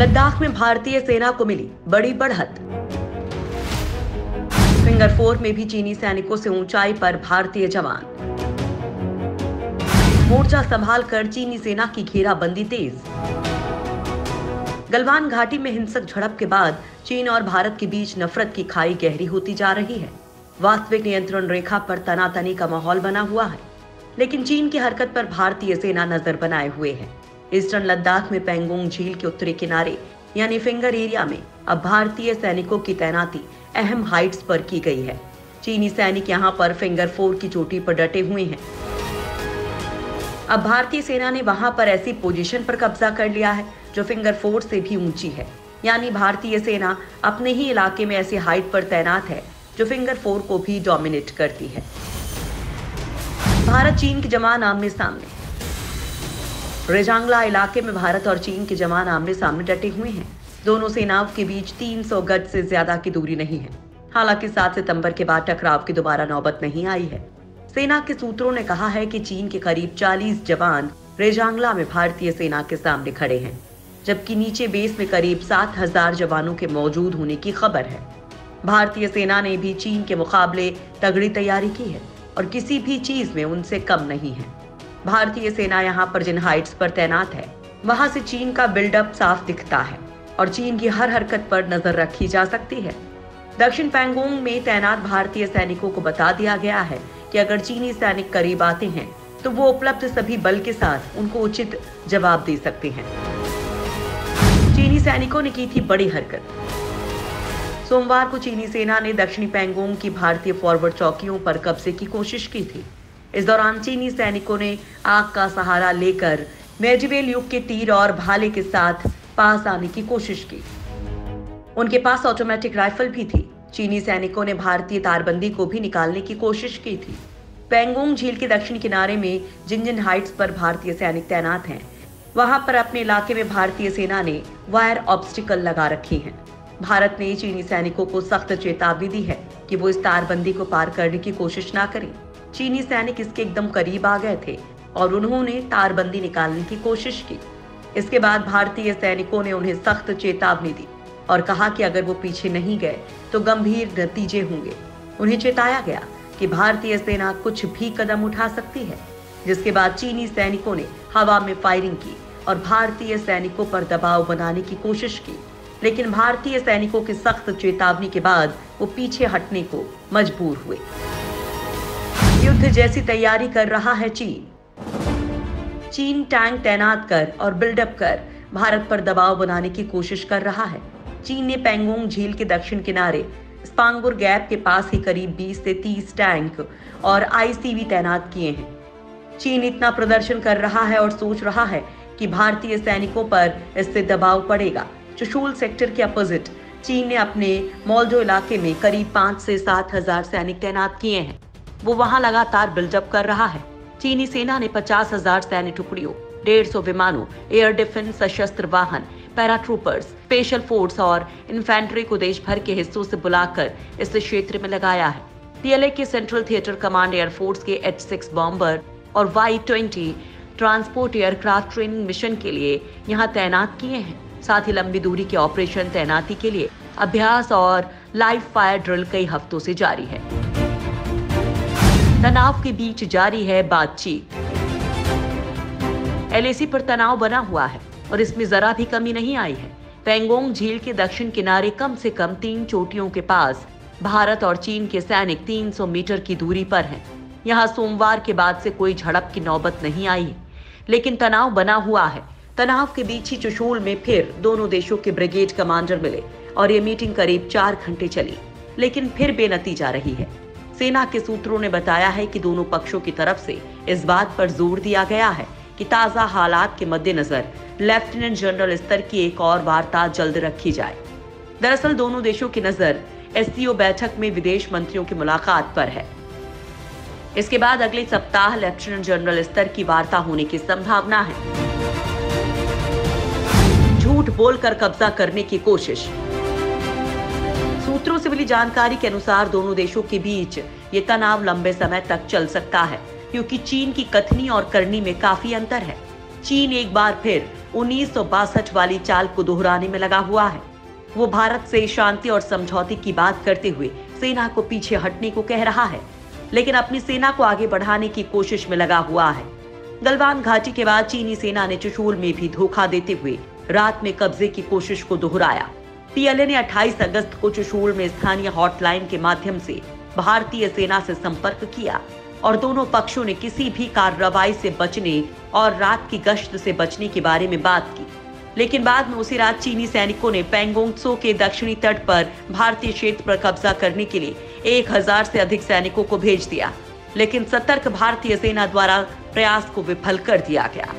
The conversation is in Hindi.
लद्दाख में भारतीय सेना को मिली बड़ी बढ़त। फिंगर 4 में भी चीनी सैनिकों से ऊंचाई पर भारतीय जवान। मोर्चा संभाल कर चीनी सेना की घेराबंदी तेज। गलवान घाटी में हिंसक झड़प के बाद चीन और भारत के बीच नफरत की खाई गहरी होती जा रही है। वास्तविक नियंत्रण रेखा पर तनातनी का माहौल बना हुआ है, लेकिन चीन की हरकत पर भारतीय सेना नजर बनाए हुए है। ईस्टर्न लद्दाख में पेंगोंग झील के उत्तरी किनारे यानी फिंगर एरिया में अब भारतीय सैनिकों की तैनाती अहम हाइट्स पर की गई है। चीनी सैनिक यहां पर फिंगर 4 की चोटी पर डटे हुए हैं। अब भारतीय सेना ने वहां पर ऐसी पोजीशन पर कब्जा कर लिया है जो फिंगर 4 से भी ऊंची है, यानी भारतीय सेना अपने ही इलाके में ऐसी हाइट पर तैनात है जो फिंगर 4 को भी डोमिनेट करती है। भारत चीन के जवान आमने सामने। रेजांगला इलाके में भारत और चीन के जवान आमने सामने डटे हुए हैं। दोनों सेनाओं के बीच 300 गज से ज्यादा की दूरी नहीं है। हालांकि 7 सितंबर के बाद टकराव की दोबारा नौबत नहीं आई है। सेना के सूत्रों ने कहा है कि चीन के करीब 40 जवान रेजांगला में भारतीय सेना के सामने खड़े हैं, जबकि नीचे बेस में करीब 7000 जवानों के मौजूद होने की खबर है। भारतीय सेना ने भी चीन के मुकाबले तगड़ी तैयारी की है और किसी भी चीज में उनसे कम नहीं है। भारतीय सेना यहां पर जिन हाइट्स पर तैनात है, वहां से चीन का बिल्डअप साफ दिखता है और चीन की हर हरकत पर नजर रखी जा सकती है। दक्षिण पैंगोंग में तैनात भारतीय सैनिकों को बता दिया गया है कि अगर चीनी सैनिक करीब आते हैं तो वो उपलब्ध सभी बल के साथ उनको उचित जवाब दे सकते हैं। चीनी सैनिकों ने की थी बड़ी हरकत। सोमवार को चीनी सेना ने दक्षिणी पैंगोंग की भारतीय फॉरवर्ड चौकियों पर कब्जे की कोशिश की थी। इस दौरान चीनी सैनिकों ने आग का सहारा लेकर मेडिवेल युग के तीर और भाले के साथ पास आने की कोशिश की। उनके पास ऑटोमेटिक राइफल भी थी। चीनी सैनिकों ने भारतीय तारबंदी को भी निकालने की कोशिश की थी। पेंगोंग झील के दक्षिण किनारे में जिन जिन हाइट्स पर भारतीय सैनिक तैनात हैं, वहां पर अपने इलाके में भारतीय सेना ने वायर ऑब्स्टिकल लगा रखी हैं। भारत ने चीनी सैनिकों को सख्त चेतावनी दी है कि वो इस तारबंदी को पार करने की कोशिश ना करें। चीनी सैनिक इसके एकदम करीब आ गए थे और उन्होंने तारबंदी निकालने की कोशिश की। इसके बाद भारतीय सैनिकों ने उन्हें सख्त चेतावनी दी और कहा कि अगर वो पीछे नहीं गए तो गंभीर नतीजे होंगे। उन्हें चेताया गया कि भारतीय सेना कुछ भी कदम उठा सकती है, जिसके बाद चीनी सैनिकों ने हवा में फायरिंग की और भारतीय सैनिकों पर दबाव बनाने की कोशिश की, लेकिन भारतीय सैनिकों की सख्त चेतावनी के बाद वो पीछे हटने को मजबूर हुए। युद्ध जैसी तैयारी कर रहा है चीन। चीन टैंक तैनात कर और बिल्डअप कर भारत पर दबाव बनाने की कोशिश कर रहा है। चीन ने पेंगोंग झील के दक्षिण किनारे स्पांगुर गैप के पास ही करीब 20 से 30 टैंक और आईसीवी तैनात किए हैं। चीन इतना प्रदर्शन कर रहा है और सोच रहा है कि भारतीय सैनिकों पर इससे दबाव पड़ेगा। चुशूल सेक्टर के अपोजिट चीन ने अपने मोल्डो इलाके में करीब 5 से 7 हजार सैनिक तैनात किए हैं। वो वहां लगातार बिल्डअप कर रहा है। चीनी सेना ने 50,000 सैन्य टुकड़ियों, 150 विमानों, एयर डिफेंस, सशस्त्र वाहन, पैराट्रूपर्स, स्पेशल फोर्स और इन्फेंट्री को देश भर के हिस्सों से बुलाकर इस क्षेत्र में लगाया है। पीएलए के सेंट्रल थिएटर कमांड एयरफोर्स के H-6 बॉम्बर और Y-20 transport aircraft training mission के लिए यहां तैनात किए हैं। साथ ही लंबी दूरी के ऑपरेशन तैनाती के लिए अभ्यास और लाइव फायर ड्रिल कई हफ्तों से जारी है। तनाव के बीच जारी है बातचीत। LAC पर तनाव बना हुआ है और इसमें जरा भी कमी नहीं आई है। पेंगोंग झील के दक्षिण किनारे कम से कम 3 चोटियों के पास भारत और चीन के सैनिक 300 मीटर की दूरी पर हैं। यहां सोमवार के बाद से कोई झड़प की नौबत नहीं आई है, लेकिन तनाव बना हुआ है। तनाव के बीच ही चुशूल में फिर दोनों देशों के ब्रिगेड कमांडर मिले और ये मीटिंग करीब 4 घंटे चली, लेकिन फिर बेनतीजा रही है। सेना के सूत्रों ने बताया है कि दोनों पक्षों की तरफ से इस बात पर जोर दिया गया है कि ताजा हालात के मद्देनजर लेफ्टिनेंट जनरल स्तर की एक और वार्ता जल्द रखी जाए। दरअसल दोनों देशों की नजर SCO बैठक में विदेश मंत्रियों की मुलाकात पर है। इसके बाद अगले सप्ताह लेफ्टिनेंट जनरल स्तर की वार्ता होने की संभावना है। झूठ बोलकर कब्जा करने की कोशिश। सूत्रों से मिली जानकारी के अनुसार दोनों देशों के बीच ये तनाव लंबे समय तक चल सकता है, क्योंकि चीन की कथनी और करनी में काफी अंतर है। चीन एक बार फिर 1962 वाली चाल को दोहराने में लगा हुआ है। वो भारत से शांति और समझौते की बात करते हुए सेना को पीछे हटने को कह रहा है, लेकिन अपनी सेना को आगे बढ़ाने की कोशिश में लगा हुआ है। गलवान घाटी के बाद चीनी सेना ने चुशूल में भी धोखा देते हुए रात में कब्जे की कोशिश को दोहराया। पीएलए ने 28 अगस्त को चुशूल में स्थानीय हॉटलाइन के माध्यम से भारतीय सेना से संपर्क किया और दोनों पक्षों ने किसी भी कार्रवाई से बचने और रात की गश्त से बचने के बारे में बात की। लेकिन बाद में उसी रात चीनी सैनिकों ने पैंगोंग त्सो के दक्षिणी तट पर भारतीय क्षेत्र पर कब्जा करने के लिए 1000 से अधिक सैनिकों को भेज दिया, लेकिन सतर्क भारतीय सेना द्वारा प्रयास को विफल कर दिया गया।